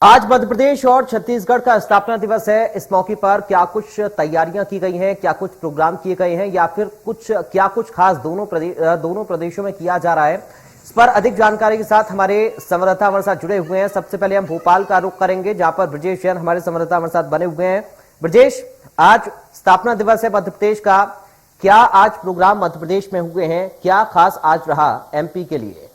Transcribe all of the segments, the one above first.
आज मध्य प्रदेश और छत्तीसगढ़ का स्थापना दिवस है। इस मौके पर क्या कुछ तैयारियां की गई हैं, क्या कुछ प्रोग्राम किए गए हैं या फिर कुछ खास दोनों प्रदेशों में किया जा रहा है, इस पर अधिक जानकारी के साथ हमारे संवाददाता हमारे साथ जुड़े हुए हैं। सबसे पहले हम भोपाल का रुख करेंगे, जहां पर ब्रजेश जैन हमारे संवाददाता हमारे साथ बने हुए हैं। ब्रजेश, आज स्थापना दिवस है मध्य प्रदेश का, क्या आज प्रोग्राम मध्य प्रदेश में हुए हैं, क्या खास आज रहा एमपी के लिए?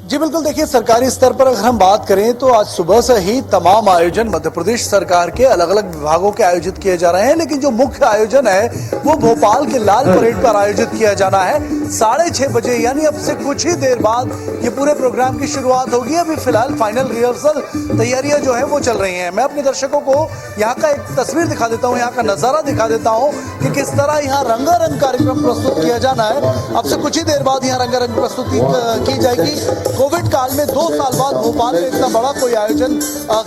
जी बिल्कुल, देखिए सरकारी स्तर पर अगर हम बात करें तो आज सुबह से ही तमाम आयोजन मध्य प्रदेश सरकार के अलग अलग विभागों के आयोजित किए जा रहे हैं, लेकिन जो मुख्य आयोजन है वो भोपाल के लाल परेड पर आयोजित किया जाना है 6:30 बजे, यानी अब से कुछ ही देर बाद ये पूरे प्रोग्राम की शुरुआत होगी। अभी फिलहाल फाइनल रिहर्सल तैयारियां जो है वो चल रही हैं। मैं अपने दर्शकों को यहाँ का एक तस्वीर दिखा देता हूँ, यहाँ का नजारा दिखा देता हूँ कि किस तरह यहाँ रंगारंग कार्यक्रम प्रस्तुत किया जाना है। अब से कुछ ही देर बाद यहाँ रंगारंग प्रस्तुति की जाएगी। कोविड काल में 2 साल बाद भोपाल में इतना बड़ा कोई आयोजन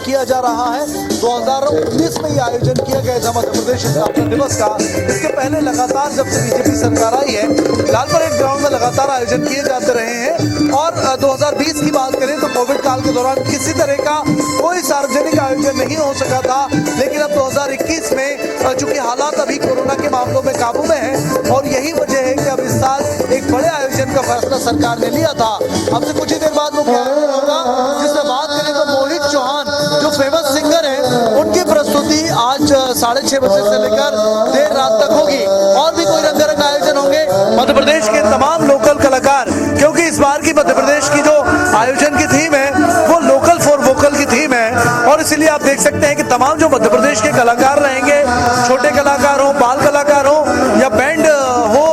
किया जा रहा है। 2019 में ये आयोजन किया गया था मध्य प्रदेश स्थापना दिवस का। इसके पहले लगातार जब से बीजेपी सरकार आई है, लाल परेड ग्राउंड में लगातार आयोजन किए जाते रहे हैं। और 2020 की बात करें तो कोविड काल के दौरान किसी तरह का कोई सार्वजनिक आयोजन नहीं हो सका था, लेकिन अब 2021 में चूंकि हालात अभी कोरोना के मामलों में काबू में है और यही वजह है कि अब इस साल एक बड़े आयोजन का फैसला सरकार ने लिया था। अब से कुछ ही देर बाद मुख्य आयोजन होगा, जिसमें बात करें तो मोहित चौहान जो फेमस सिंगर हैं, उनकी प्रस्तुति आज 6:30 बजे से लेकर देर रात तक होगी। और भी कोई रंगारंग आयोजन होंगे। मध्य प्रदेश के तमाम लोकल कलाकार, क्योंकि इस बार की मध्य प्रदेश की जो आयोजन की थीम है वो लोकल फॉर वोकल की थीम है, और इसीलिए आप देख सकते हैं कि तमाम जो मध्य प्रदेश के कलाकार रहेंगे, छोटे कलाकार हो, बाल कलाकार हो या बैंड हो,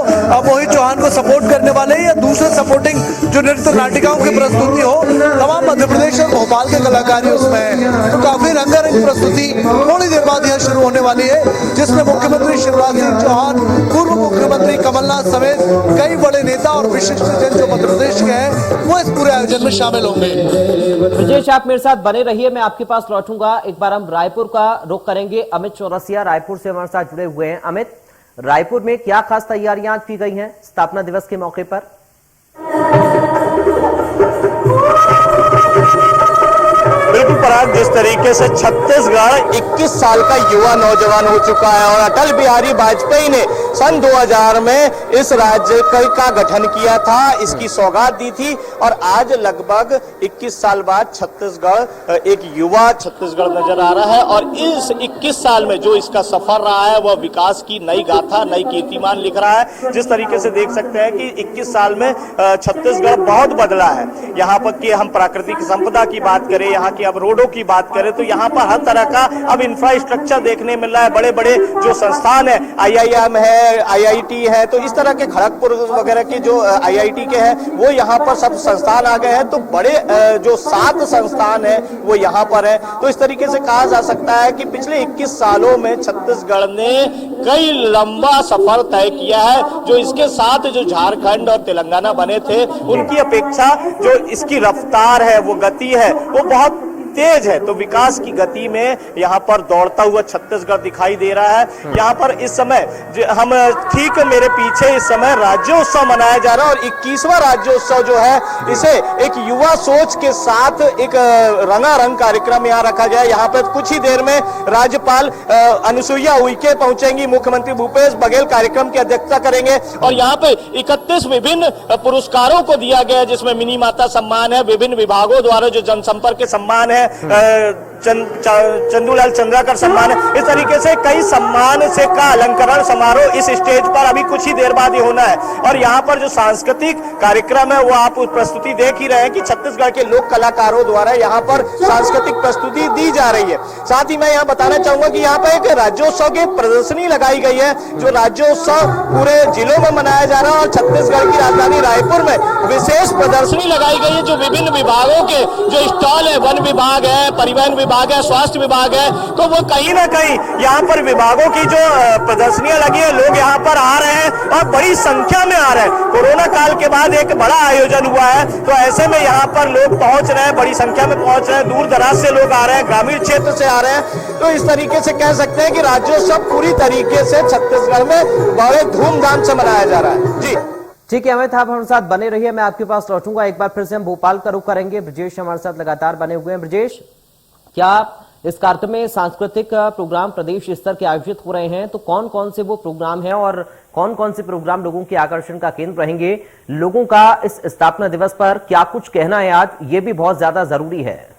मोहित चौहान को सपोर्ट करने वाले या दूसरे सपोर्टिंग जो नृत्य नाटिकाओं की प्रस्तुति हो, तमाम मध्य प्रदेश और भोपाल के कलाकार उसमें हैं। तो काफी रंगारंग प्रस्तुति थोड़ी देर बाद यह शुरू होने वाली है, जिसमें मुख्यमंत्री शिवराज सिंह चौहान, पूर्व मुख्यमंत्री कमलनाथ समेत कई बड़े नेता और विशिष्ट जन जो मध्य प्रदेश के हैं वो इस पूरे आयोजन में शामिल होंगे। ब्रजेश, आप मेरे साथ बने रहिए, मैं आपके पास लौटूंगा। एक बार हम रायपुर का रुख करेंगे। अमित चौरसिया रायपुर से हमारे साथ जुड़े हुए हैं। अमित, रायपुर में क्या खास तैयारियां की गई हैं स्थापना दिवस के मौके पर? बिल्कुल पराग, जिस तरीके से छत्तीसगढ़ 21 साल का युवा नौजवान हो चुका है और अटल बिहारी वाजपेयी ने सन 2000 में इस राज्य का गठन किया था, इसकी सौगात दी थी, और आज लगभग 21 साल बाद छत्तीसगढ़ एक युवा छत्तीसगढ़ नजर आ रहा है। और इस 21 साल में जो इसका सफर रहा है वह विकास की नई गाथा, नई कीर्तिमान लिख रहा है। जिस तरीके से देख सकते हैं कि 21 साल में छत्तीसगढ़ बहुत बदला है। यहाँ पर कि हम प्राकृतिक संपदा की बात करें, यहाँ की अब रोडों की बात करें, तो यहाँ पर हर तरह का अब इंफ्रास्ट्रक्चर देखने मिल रहा है। बड़े बड़े जो संस्थान है, IIM है, IIT है, तो इस तरह के खड़गपुर वगैरह के जो IIT के हैं वो यहाँ पर सब संस्थान आ गए हैं। तो बड़े जो 7 संस्थान है वो यहाँ पर है। तो इस तरीके से कहा जा सकता है कि पिछले 21 सालों में छत्तीसगढ़ ने कई लंबा सफर तय किया है। जो इसके साथ जो झारखंड और तेलंगाना बने थे उनकी अपेक्षा जो इसकी रफ्तार है, वो गति है, वो बहुत तेज है। तो विकास की गति में यहाँ पर दौड़ता हुआ छत्तीसगढ़ दिखाई दे रहा है। यहाँ पर इस समय हम ठीक मेरे पीछे इस समय राज्योत्सव मनाया जा रहा है, और 21वां राज्योत्सव जो है इसे एक युवा सोच के साथ एक रंगारंग कार्यक्रम यहाँ रखा गया है। यहाँ पर कुछ ही देर में राज्यपाल अनुसुईया उइके पहुंचेंगी, मुख्यमंत्री भूपेश बघेल कार्यक्रम की अध्यक्षता करेंगे, और यहाँ पे 31 विभिन्न पुरस्कारों को दिया गया है, जिसमें मिनी माता सम्मान है, विभिन्न विभागों द्वारा जो जनसंपर्क के सम्मान है, चंदूलाल चंद्राकर सम्मान है। इस तरीके से कई सम्मान से का अलंकरण समारोह इस स्टेज पर अभी कुछ ही देर बाद ही होना है। और यहाँ पर जो सांस्कृतिक कार्यक्रम है वो आप प्रस्तुति देख ही रहे हैं कि छत्तीसगढ़ के लोक कलाकारों द्वारा यहाँ पर सांस्कृतिक प्रस्तुति दी जा रही है। साथ ही मैं यहाँ बताना चाहूंगा कि यहाँ पर एक राज्योत्सव की प्रदर्शनी लगाई गई है। जो राज्योत्सव पूरे जिलों में मनाया जा रहा है, और छत्तीसगढ़ की राजधानी रायपुर में विशेष प्रदर्शनी लगाई गई है। जो विभिन्न विभागों के जो स्टॉल है, वन विभाग है, परिवहन विभाग है, स्वास्थ्य विभाग है, तो वो कहीं ना कहीं यहाँ पर विभागों की जो प्रदर्शनियां लगी है, लोग यहाँ पर आ रहे हैं और बड़ी संख्या में आ रहे हैं। कोरोना काल के बाद एक बड़ा आयोजन हुआ है, तो ऐसे में यहाँ पर लोग पहुंच रहे हैं, बड़ी संख्या में पहुंच रहे हैं, दूर दराज से लोग आ रहे हैं, ग्रामीण क्षेत्र से आ रहे हैं। तो इस तरीके से कह सकते हैं कि राज्योत्सव पूरी तरीके से छत्तीसगढ़ में बड़े धूमधाम से मनाया जा रहा है। जी ठीक है अमित, आप हमारे साथ बने रहिए, मैं आपके पास लौटूंगा। एक बार फिर से हम भोपाल का रुख करेंगे। ब्रजेश हमारे साथ लगातार बने हुए हैं। ब्रजेश, क्या इस कार्यक्रम में सांस्कृतिक प्रोग्राम प्रदेश स्तर के आयोजित हो रहे हैं, तो कौन कौन से वो प्रोग्राम हैं और कौन कौन से प्रोग्राम लोगों के आकर्षण का केंद्र रहेंगे? लोगों का इस स्थापना दिवस पर क्या कुछ कहना है आज, ये भी बहुत ज्यादा जरूरी है।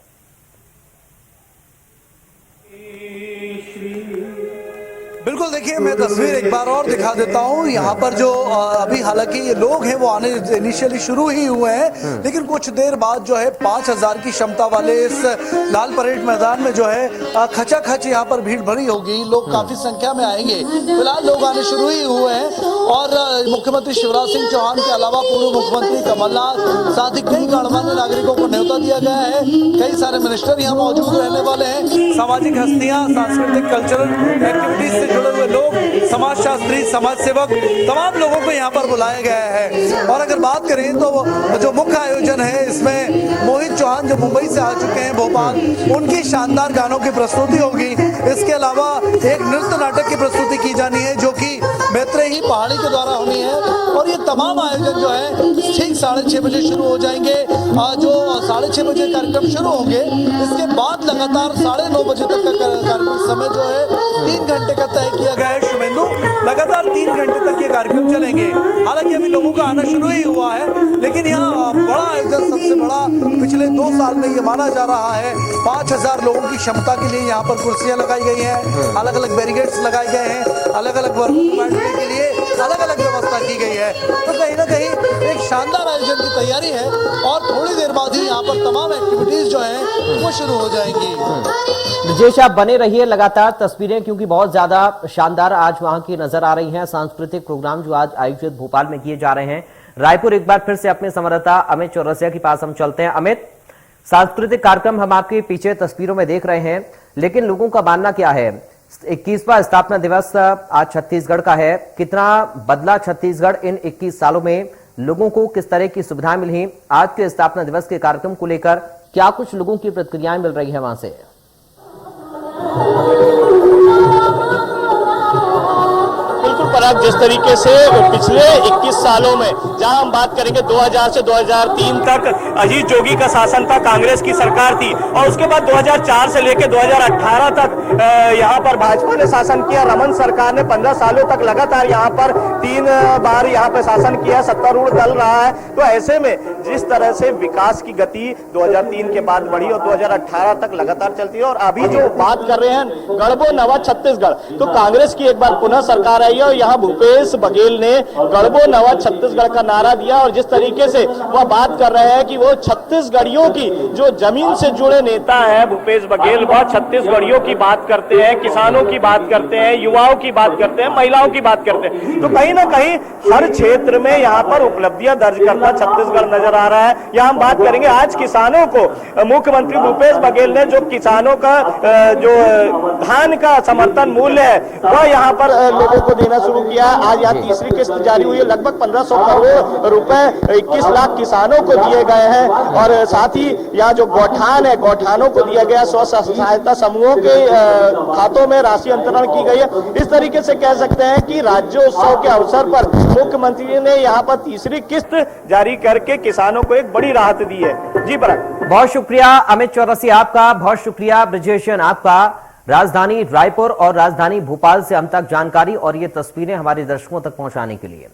बिल्कुल, देखिए मैं तस्वीर एक बार और दिखा देता हूं। यहाँ पर जो अभी हालांकि ये लोग हैं वो आने इनिशियली शुरू ही हुए हैं, लेकिन कुछ देर बाद जो है 5000 की क्षमता वाले इस लाल परेड मैदान में जो है खचाखच यहाँ पर भीड़ भरी होगी। लोग काफी संख्या में आएंगे। फिलहाल लोग आने शुरू ही हुए हैं और मुख्यमंत्री शिवराज सिंह चौहान के अलावा पूर्व मुख्यमंत्री कमलनाथ, साथ ही कई गणमान्य नागरिकों को न्योता दिया गया है। कई सारे मिनिस्टर यहाँ मौजूद रहने वाले हैं। सामाजिक हस्तियां, सांस्कृतिक कल्चरल एक्टिविटीज से जुड़े हुए लोग, समाज शास्त्री, समाज सेवक, तमाम लोगों को यहाँ पर बुलाया गया है। और अगर बात करें तो जो मुख्य आयोजन है इसमें मोहित चौहान जो मुंबई से आ चुके हैं भोपाल, उनकी शानदार गानों की प्रस्तुति होगी। इसके अलावा एक नृत्य नाटक की प्रस्तुति की जानी है जो कि मैत्रेयी पहाड़ी के द्वारा होनी है। और ये तमाम आयोजन जो है ठीक 6:30 बजे शुरू हो जाएंगे। जो 6:30 बजे कार्यक्रम शुरू होंगे, इसके बाद लगातार 9:30 बजे तक का कार्यक्रम समय जो है 3 घंटे का तय किया गया है। शुभेंदु, लगातार 3 घंटे तक ये कार्यक्रम चलेंगे। हालांकि अभी लोगों का आना शुरू ही हुआ है, लेकिन यहाँ बड़ा आयोजन, सबसे बड़ा पिछले 2 साल में ये माना जा रहा है। 5000 लोगों की क्षमता के लिए यहाँ पर कुर्सियां लगाई गई हैं, अलग अलग बैरिकेड्स लगाए गए हैं, अलग अलग वर्ग बांटने के लिए अलग अलग व्यवस्था की गई है। तो कहीं ना कहीं एक शानदार आयोजन की तैयारी है और थोड़ी देर बाद ही यहाँ पर तमाम एक्टिविटीज जो है वो शुरू हो जाएंगी। ब्रजेश, आप बने रहिए, लगातार तस्वीरें क्योंकि बहुत ज्यादा शानदार आज वहां की नजर आ रही हैं। सांस्कृतिक प्रोग्राम जो आज आयोजित भोपाल में किए जा रहे हैं। रायपुर एक बार फिर से अपने संवाददाता अमित चौरसिया के पास हम चलते हैं। अमित, सांस्कृतिक कार्यक्रम हम आपके पीछे तस्वीरों में देख रहे हैं, लेकिन लोगों का मानना क्या है? 21वां स्थापना दिवस आज छत्तीसगढ़ का है। कितना बदला छत्तीसगढ़ इन 21 सालों में? लोगों को किस तरह की सुविधाएं मिली? आज के स्थापना दिवस के कार्यक्रम को लेकर क्या कुछ लोगों की प्रतिक्रियाएं मिल रही है वहां से? बिल्कुल पराग, जिस तरीके से पिछले 21 सालों में जहां हम बात करेंगे 2000 से 2003 तक अजीत जोगी का शासन था, कांग्रेस की सरकार थी, और उसके बाद 2004 से लेकर 2018 तक यहां पर भाजपा ने शासन किया। रमन सरकार ने 15 सालों तक लगातार यहां पर 3 बार यहां पर शासन किया, सत्तारूढ़ दल रहा है। तो ऐसे में जिस तरह से विकास की गति 2003 के बाद बढ़ी और 2018 तक लगातार चलती है, और अभी जो बात कर रहे हैं गढ़बो नवा छत्तीसगढ़, तो कांग्रेस की एक बार पुनः सरकार आई और यहाँ भूपेश बघेल ने गढ़बो नवा छत्तीसगढ़ का नारा दिया। और जिस तरीके से वह बात कर रहे हैं कि वो छत्तीसगढ़ियों की जो जमीन से जुड़े नेता है भूपेश बघेल, वह छत्तीसगढ़ियों की बात करते हैं, किसानों की बात करते हैं, युवाओं की बात करते हैं, महिलाओं की बात करते हैं। तो कहीं ना कहीं हर क्षेत्र में यहाँ पर उपलब्धियां दर्ज करता छत्तीसगढ़ नजर आ रहा है। यहाँ हम बात करेंगे आज किसानों को मुख्यमंत्री भूपेश बघेल ने जो किसानों का जो धान का समर्थन मूल्य है वह यहाँ पर लोगों को देना शुरू किया। आज यहाँ तीसरी किस्त जारी हुई है। लगभग 1500 करोड़ रुपए 21 लाख किसानों को दिए गए हैं। और साथ ही यहाँ जो गौठान है, गौठानों को दिया गया, स्व सहायता समूहों के खातों में राशि अंतरण की गई है। इस तरीके से कह सकते हैं कि राज्योत्सव के अवसर पर मुख्यमंत्री ने यहाँ पर तीसरी किस्त जारी करके किसानों को एक बड़ी राहत दी है। जी पराग, बहुत शुक्रिया अमित चौरसिया आपका, बहुत शुक्रिया ब्रजेशन आपका। राजधानी रायपुर और राजधानी भोपाल से हम तक जानकारी और ये तस्वीरें हमारे दर्शकों तक पहुंचाने के लिए।